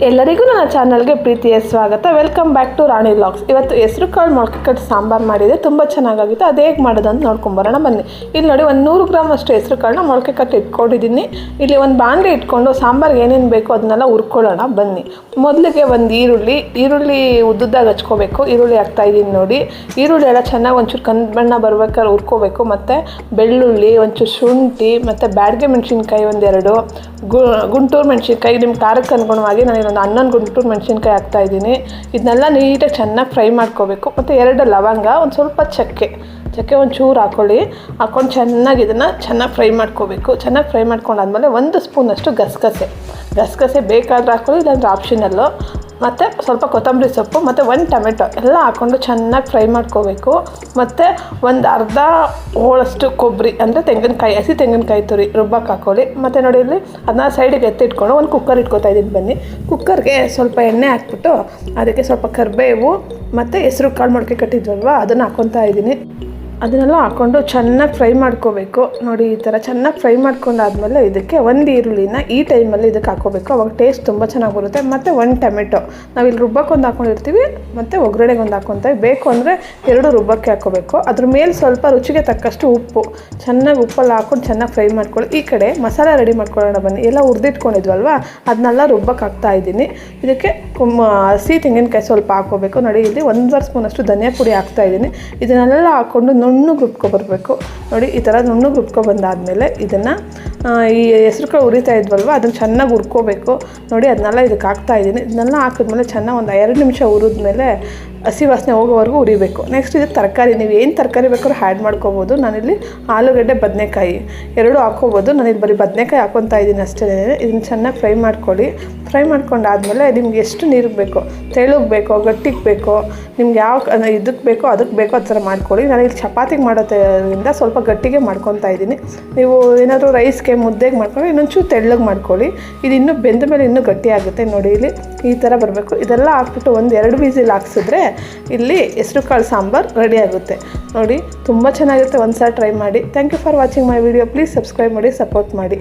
ಎಲ್ಲರಿಗೂ ನನ್ನ ಚಾನಲ್ಗೆ ಪ್ರೀತಿಯ ಸ್ವಾಗತ. Welcome back to Rani vlogs. ಇವತ್ತು ಹೆಸರು ಕಾಳು ಮೊಳಕೆ ಕಟ್ಟಿ ಸಾಂಬಾರು ಮಾಡಿದೆ, ತುಂಬ ಚೆನ್ನಾಗಿತ್ತು. ಅದು ಹೇಗೆ ಮಾಡೋದು ಅಂತ ನೋಡ್ಕೊಂಬರೋಣ ಬನ್ನಿ. ಇಲ್ಲಿ ನೋಡಿ, ಒಂದು 100 ಗ್ರಾಮ್ ಅಷ್ಟು ಹೆಸರು ಕಾಳನ್ನ ಮೊಳಕೆ ಕಟ್ಟಿ ಇಟ್ಕೊಂಡಿದ್ದೀನಿ. ಇಲ್ಲಿ ಒಂದು ಬಾಣಲೆ ಇಟ್ಕೊಂಡು ಸಾಂಬಾರ್ಗೆ ಏನೇನು ಬೇಕೋ ಅದನ್ನೆಲ್ಲ ಹುರ್ಕೊಳ್ಳೋಣ ಬನ್ನಿ. ಮೊದಲಿಗೆ ಒಂದು ಈರುಳ್ಳಿ ಉದ್ದುದ್ದಾಗಿ ಹಚ್ಕೋಬೇಕು. ಈರುಳ್ಳಿ ಹಾಕ್ತಾಯಿದ್ದೀನಿ ನೋಡಿ. ಈರುಳ್ಳಿ ಎಲ್ಲ ಚೆನ್ನಾಗಿ ಒಂಚೂರು ಕಂದು ಬಣ್ಣ ಬರ್ಬೇಕಾದ್ರೆ ಹುರ್ಕೋಬೇಕು. ಮತ್ತು ಬೆಳ್ಳುಳ್ಳಿ, ಒಂಚೂರು ಶುಂಠಿ, ಮತ್ತು ಬ್ಯಾಡಗೆ ಮೆಣಸಿನ್ಕಾಯಿ ಒಂದೆರಡು, ಗುಂಟೂರು ಮೆಣಸಿನ್ಕಾಯಿ ನಿಮ್ಮ ಖಾರಕ್ಕೆ ಅನುಗುಣವಾಗಿ ನಾನು ಒಂದು 11 ಗುಂಟೂರು ಮೆಣಸಿನ್ಕಾಯಿ ಹಾಕ್ತಾಯಿದ್ದೀನಿ. ಇದನ್ನೆಲ್ಲ ನೀಟಾಗಿ ಚೆನ್ನಾಗಿ ಫ್ರೈ ಮಾಡ್ಕೋಬೇಕು. ಮತ್ತು 2 ಲವಂಗ, ಒಂದು ಸ್ವಲ್ಪ ಚಕ್ಕೆ ಒಂಚೂರು ಹಾಕ್ಕೊಂಡು ಚೆನ್ನಾಗಿ ಇದನ್ನು ಚೆನ್ನಾಗಿ ಫ್ರೈ ಮಾಡ್ಕೋಬೇಕು. ಚೆನ್ನಾಗಿ ಫ್ರೈ ಮಾಡ್ಕೊಂಡಾದ್ಮೇಲೆ 1 ಸ್ಪೂನಷ್ಟು ಗಸಗಸೆ ಬೇಕಾದ್ರೆ ಹಾಕ್ಕೊಳ್ಳಿ, ಇಲ್ಲಾಂದ್ರೆ ಆಪ್ಷನಲ್ಲು. ಮತ್ತು ಸ್ವಲ್ಪ ಕೊತ್ತಂಬರಿ ಸೊಪ್ಪು ಮತ್ತು 1 ಟೊಮೆಟೊ ಎಲ್ಲ ಹಾಕ್ಕೊಂಡು ಚೆನ್ನಾಗಿ ಫ್ರೈ ಮಾಡ್ಕೋಬೇಕು. ಮತ್ತು ಒಂದು ಅರ್ಧ ಹೋಳಷ್ಟು ಕೊಬ್ಬರಿ ಅಂದರೆ ಹಸಿ ತೆಂಗಿನಕಾಯಿ ತುರಿ ರುಬ್ಬಕ್ಕೆ ಹಾಕ್ಕೊಳ್ಳಿ. ಮತ್ತು ನೋಡಿ ಇಲ್ಲಿ ಅದನ್ನ ಸೈಡಿಗೆ ಎತ್ತಿಟ್ಕೊಂಡು ಒಂದು ಕುಕ್ಕರ್ ಇಟ್ಕೊತಾ ಇದ್ದೀನಿ ಬನ್ನಿ. ಕುಕ್ಕರ್ಗೆ ಸ್ವಲ್ಪ ಎಣ್ಣೆ ಹಾಕ್ಬಿಟ್ಟು ಅದಕ್ಕೆ ಸ್ವಲ್ಪ ಕರಿಬೇವು ಮತ್ತು ಹೆಸರು ಕಾಳು ಮೊಳಕೆ ಕಟ್ಟಿದ್ವಲ್ವ ಅದನ್ನು ಹಾಕ್ಕೊತಾ ಇದ್ದೀನಿ. ಅದನ್ನೆಲ್ಲ ಹಾಕ್ಕೊಂಡು ಚೆನ್ನಾಗಿ ಫ್ರೈ ಮಾಡ್ಕೋಬೇಕು. ನೋಡಿ ಈ ಥರ ಚೆನ್ನಾಗಿ ಫ್ರೈ ಮಾಡ್ಕೊಂಡಾದ್ಮೇಲೆ ಇದಕ್ಕೆ 1 ಈರುಳ್ಳಿನ ಈ ಟೈಮಲ್ಲಿ ಇದಕ್ಕೆ ಹಾಕ್ಕೋಬೇಕು. ಅವಾಗ ಟೇಸ್ಟ್ ತುಂಬ ಚೆನ್ನಾಗಿ ಬರುತ್ತೆ. ಮತ್ತು 1 ಟೊಮೆಟೊ ನಾವಿಲ್ಲಿ ರುಬ್ಬಕ್ಕೆ ಒಂದು ಹಾಕ್ಕೊಂಡಿರ್ತೀವಿ, ಮತ್ತು ಒಗ್ಗರಣೆಗೆ ಒಂದು ಹಾಕ್ಕೊತೀವಿ. ಬೇಕು ಅಂದರೆ 2 ರುಬ್ಬಕ್ಕೆ ಹಾಕ್ಕೋಬೇಕು. ಅದ್ರ ಮೇಲೆ ಸ್ವಲ್ಪ ರುಚಿಗೆ ತಕ್ಕಷ್ಟು ಉಪ್ಪು, ಚೆನ್ನಾಗಿ ಉಪ್ಪೆಲ್ಲ ಹಾಕ್ಕೊಂಡು ಚೆನ್ನಾಗಿ ಫ್ರೈ ಮಾಡ್ಕೊಳ್ಳಿ. ಈ ಕಡೆ ಮಸಾಲ ರೆಡಿ ಮಾಡ್ಕೊಳ್ಳೋಣ ಬನ್ನಿ. ಎಲ್ಲ ಹುರಿದಿಟ್ಕೊಂಡಿದ್ವಲ್ವ ಅದನ್ನೆಲ್ಲ ರುಬ್ಬಕ್ಕೆ ಹಾಕ್ತಾಯಿದ್ದೀನಿ. ಇದಕ್ಕೆ ಹಸಿ ತೆಂಗಿನಕಾಯಿ ಸ್ವಲ್ಪ ಹಾಕ್ಕೋಬೇಕು. ನೋಡಿ ಇಲ್ಲಿ 1.5 ಸ್ಪೂನಷ್ಟು ಧನಿಯಾ ಪುಡಿ ಹಾಕ್ತಾಯಿದ್ದೀನಿ. ಇದನ್ನೆಲ್ಲ ಹಾಕ್ಕೊಂಡು ನುಣ್ಣಗೆ ರುಬ್ಕೊಬರ್ಬೇಕು. ನೋಡಿ ಈ ಥರ ನುಣ್ಣಗೆ ರುಬ್ಕೊಬಂದಾದಮೇಲೆ ಇದನ್ನು ಈ ಹೆಸರು ಕಾಳು ಹುರಿತಾ ಇದ್ವಲ್ವ ಅದನ್ನು ಚೆನ್ನಾಗಿ ಹುರ್ಕೋಬೇಕು. ನೋಡಿ ಅದನ್ನೆಲ್ಲ ಇದಕ್ಕೆ ಹಾಕ್ತಾಯಿದ್ದೀನಿ. ಇದನ್ನೆಲ್ಲ ಹಾಕಿದ್ಮೇಲೆ ಚೆನ್ನಾಗಿ ಒಂದು 2 ನಿಮಿಷ ಹುರಿದ್ಮೇಲೆ ಹಸಿ ವಾಸನೆ ಹೋಗೋವರೆಗೂ ಹುರಿಬೇಕು. ನೆಕ್ಸ್ಟ್ ಇದಕ್ಕೆ ತರಕಾರಿ, ನೀವು ಏನು ತರಕಾರಿ ಬೇಕಾದ್ರೂ ಆ್ಯಡ್ ಮಾಡ್ಕೋಬೋದು. ನಾನಿಲ್ಲಿ ಆಲೂಗಡ್ಡೆ, ಬದನೆಕಾಯಿ 2 ಹಾಕ್ಕೋಬೋದು. ನಾನಿಲ್ಲಿ ಬರೀ ಬದನೆಕಾಯಿ ಹಾಕ್ಕೊತಾ ಇದ್ದೀನಿ ಅಷ್ಟೇ. ಇದನ್ನು ಚೆನ್ನಾಗಿ ಫ್ರೈ ಮಾಡ್ಕೊಳ್ಳಿ. ಫ್ರೈ ಮಾಡ್ಕೊಂಡಾದ್ಮೇಲೆ ನಿಮ್ಗೆ ಎಷ್ಟು ನೀರಿಗೆ ಬೇಕೋ, ತೆಳುಗೆ ಬೇಕೋ, ಗಟ್ಟಿಗೆ ಬೇಕೋ, ನಿಮ್ಗೆ ಯಾವ ಇದಕ್ಕೆ ಬೇಕೋ ಅದಕ್ಕೆ ಬೇಕೋ ಆ ಥರ ಮಾಡ್ಕೊಳ್ಳಿ. ನಾನಿಲ್ಲಿ ಚಪಾತಿಗೆ ಮಾಡೋದ್ರಿಂದ ಸ್ವಲ್ಪ ಗಟ್ಟಿಗೆ ಮಾಡ್ಕೊತಾ ಇದ್ದೀನಿ. ನೀವು ಏನಾದರೂ ರೈಸ್ಗೆ, ಮುದ್ದೆಗೆ ಮಾಡ್ಕೊಳ್ಳಿ, ಇನ್ನೊಂಚೂರು ತೆಳ್ಳಗೆ ಮಾಡ್ಕೊಳ್ಳಿ. ಇದು ಇನ್ನೂ ಬೆಂದ ಮೇಲೆ ಇನ್ನೂ ಗಟ್ಟಿ ಆಗುತ್ತೆ. ನೋಡಿ ಇಲ್ಲಿ ಈ ಥರ ಬರಬೇಕು. ಇದೆಲ್ಲ ಹಾಕ್ಬಿಟ್ಟು 1-2 ವಿಸಿಲ್ ಹಾಕ್ಸಿದ್ರೆ ಇಲ್ಲಿ ಹೆಸರು ಕಾಳು ಸಾಂಬಾರು ರೆಡಿ ಆಗುತ್ತೆ. ನೋಡಿ ತುಂಬ ಚೆನ್ನಾಗಿರುತ್ತೆ. ಒಂದು ಸಾರಿ ಟ್ರೈ ಮಾಡಿ. Thank you for watching my video. Please subscribe ಮಾಡಿ, ಸಪೋರ್ಟ್ ಮಾಡಿ.